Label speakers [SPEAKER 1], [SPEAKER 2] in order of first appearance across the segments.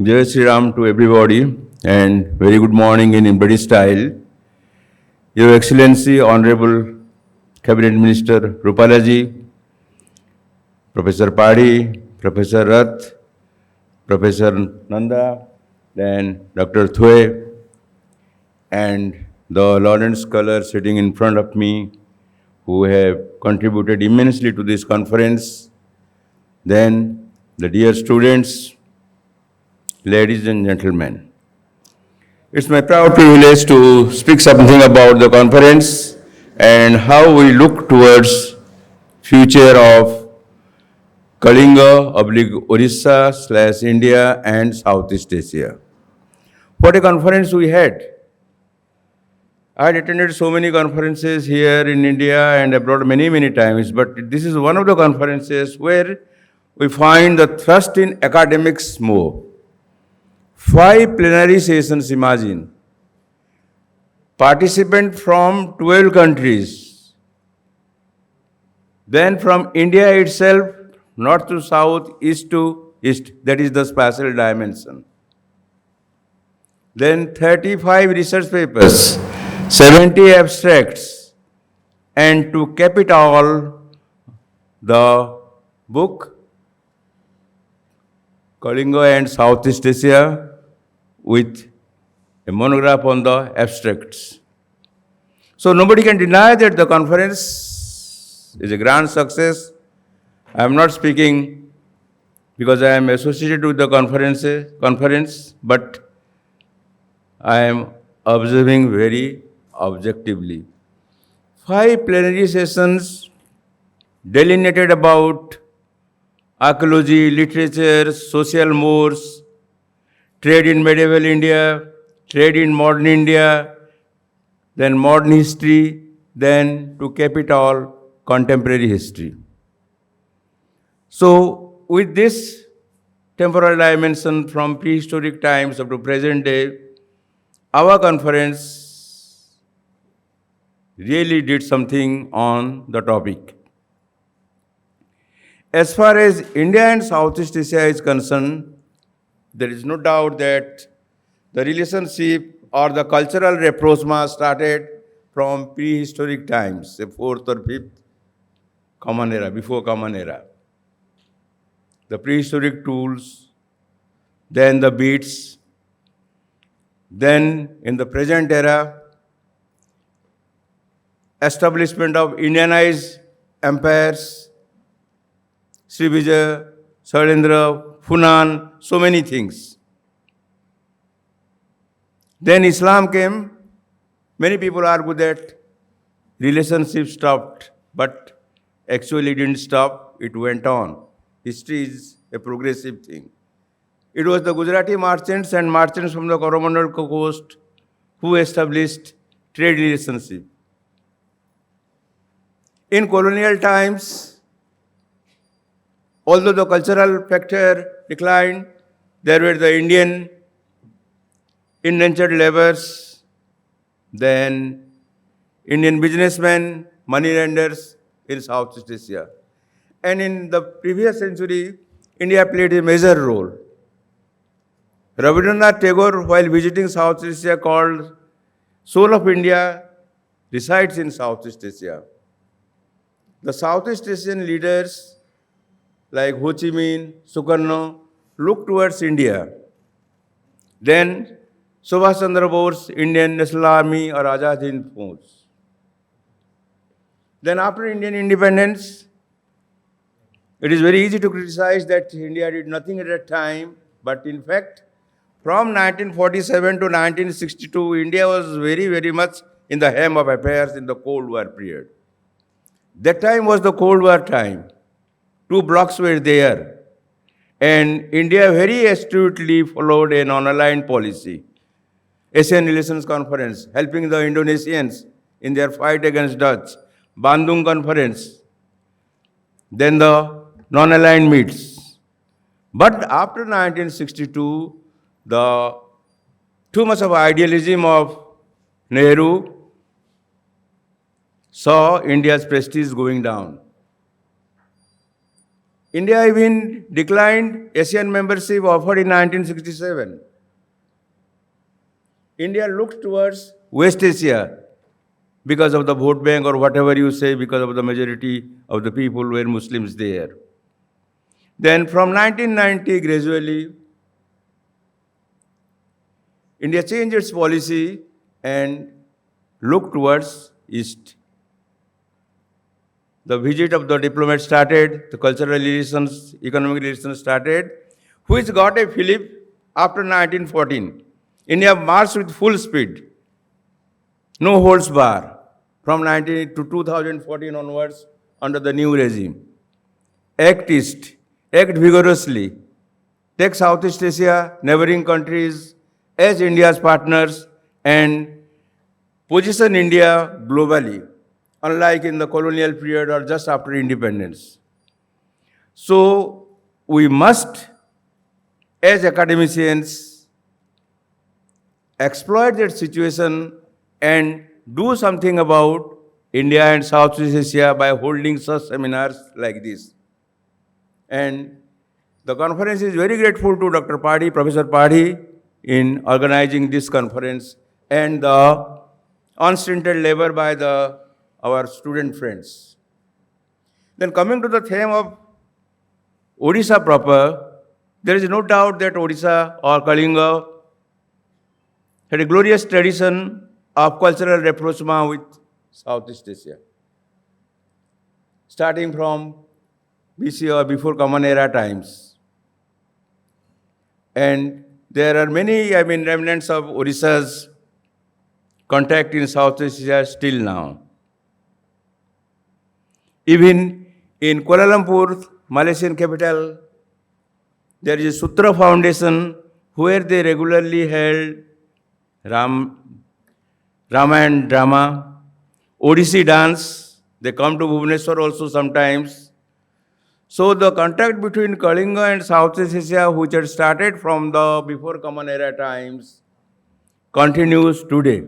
[SPEAKER 1] Jai Sri Ram to everybody and very good morning in British style. Your Excellency, Honorable Cabinet Minister Rupalaji, Professor Padi, Professor Rath, Professor Nanda, then Dr. Thue, and the learned scholars sitting in front of me who have contributed immensely to this conference, then the dear students, ladies and gentlemen. It's my proud privilege to speak something about the conference and how we look towards future of Kalinga, Orissa / India and Southeast Asia. What a conference we had. I had attended so many conferences here in India and abroad many times, but this is one of the conferences where we find the thrust in academics more. 5 plenary sessions, imagine. Participants from 12 countries. Then from India itself, north to south, east to east, that is the spatial dimension. Then 35 research papers, 70 abstracts, and to cap it all, the book Kalinga and Southeast Asia with a monograph on the abstracts. So nobody can deny that the conference is a grand success. I am not speaking because I am associated with the conference, but I am observing very objectively. 5 plenary sessions delineated about archaeology, literature, social mores, trade in medieval India, trade in modern India, then modern history, then to cap it all, contemporary history. So with this temporal dimension from prehistoric times up to present day, our conference really did something on the topic. As far as India and Southeast Asia is concerned, there is no doubt that the relationship or the cultural rapprochement started from prehistoric times, the 4th or 5th common era, before common era. The prehistoric tools, then the beads, then in the present era, establishment of Indianized empires, Srivijaya, Shailendra, Funan, so many things. Then Islam came. Many people argue that relationship stopped, but actually didn't stop, it went on. History is a progressive thing. It was the Gujarati merchants and merchants from the Coromandel coast who established trade relationship. In colonial times, although the cultural factor declined, there were the Indian indentured laborers, then Indian businessmen, moneylenders in Southeast Asia. And in the previous century, India played a major role. Rabindranath Tagore, while visiting Southeast Asia, called Soul of India resides in Southeast Asia. The Southeast Asian leaders like Ho Chi Minh, Sukarno, looked towards India. Then Subhash Chandra Bose, Indian National Army or Azad Hind Force. Then after Indian independence, it is very easy to criticize that India did nothing at that time, but in fact, from 1947 to 1962, India was very much in the hem of affairs in the Cold War period. That time was the Cold War time. 2 blocks were there. And India very astutely followed a non-aligned policy. Asian Relations Conference, helping the Indonesians in their fight against Dutch. Bandung Conference. Then the non-aligned meets. But after 1962, the too much of idealism of Nehru saw India's prestige going down. India even declined ASEAN membership offered in 1967. India looked towards West Asia because of the vote bank or whatever you say, because of the majority of the people were Muslims there. Then from 1990, gradually, India changed its policy and looked towards East. The visit of the diplomats started, the cultural relations, economic relations started, which got a fillip after 1914. India marched with full speed, no holds bar, from 19 to 2014 onwards under the new regime. Act East, act vigorously, take Southeast Asia, neighboring countries as India's partners and position India globally, unlike in the colonial period or just after independence. So we must, as academicians, exploit that situation and do something about India and Southeast Asia by holding such seminars like this. And the conference is very grateful to Dr. Padhi, Professor Padhi, in organizing this conference and the unstinted labor by our student friends. Then coming to the theme of Odisha proper, there is no doubt that Odisha or Kalinga had a glorious tradition of cultural rapprochement with Southeast Asia. Starting from BC or before Common Era times. And there are many, remnants of Odisha's contact in Southeast Asia still now. Even in Kuala Lumpur, Malaysian capital, there is a Sutra Foundation where they regularly held Ramayana drama, Odissi dance. They come to Bhubaneswar also sometimes. So the contact between Kalinga and Southeast Asia, which had started from the before Common Era times, continues today.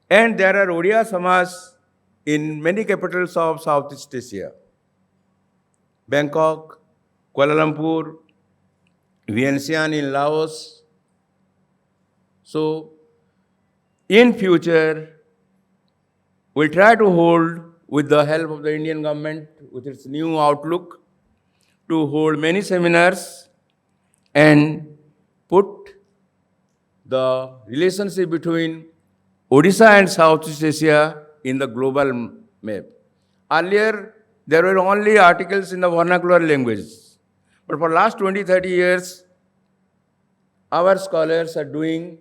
[SPEAKER 1] And there are Odia Samaj in many capitals of Southeast Asia. Bangkok, Kuala Lumpur, Vientiane in Laos. So, in future, we'll try to hold, with the help of the Indian government, with its new outlook, to hold many seminars and put the relationship between Odisha and Southeast Asia in the global map. Earlier, there were only articles in the vernacular language. But for the last 20, 30 years, our scholars are doing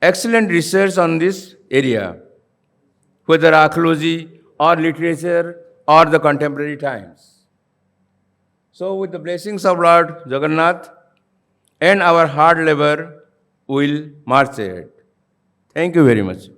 [SPEAKER 1] excellent research on this area, whether archaeology or literature or the contemporary times. So with the blessings of Lord Jagannath and our hard labor, we'll march ahead. Thank you very much.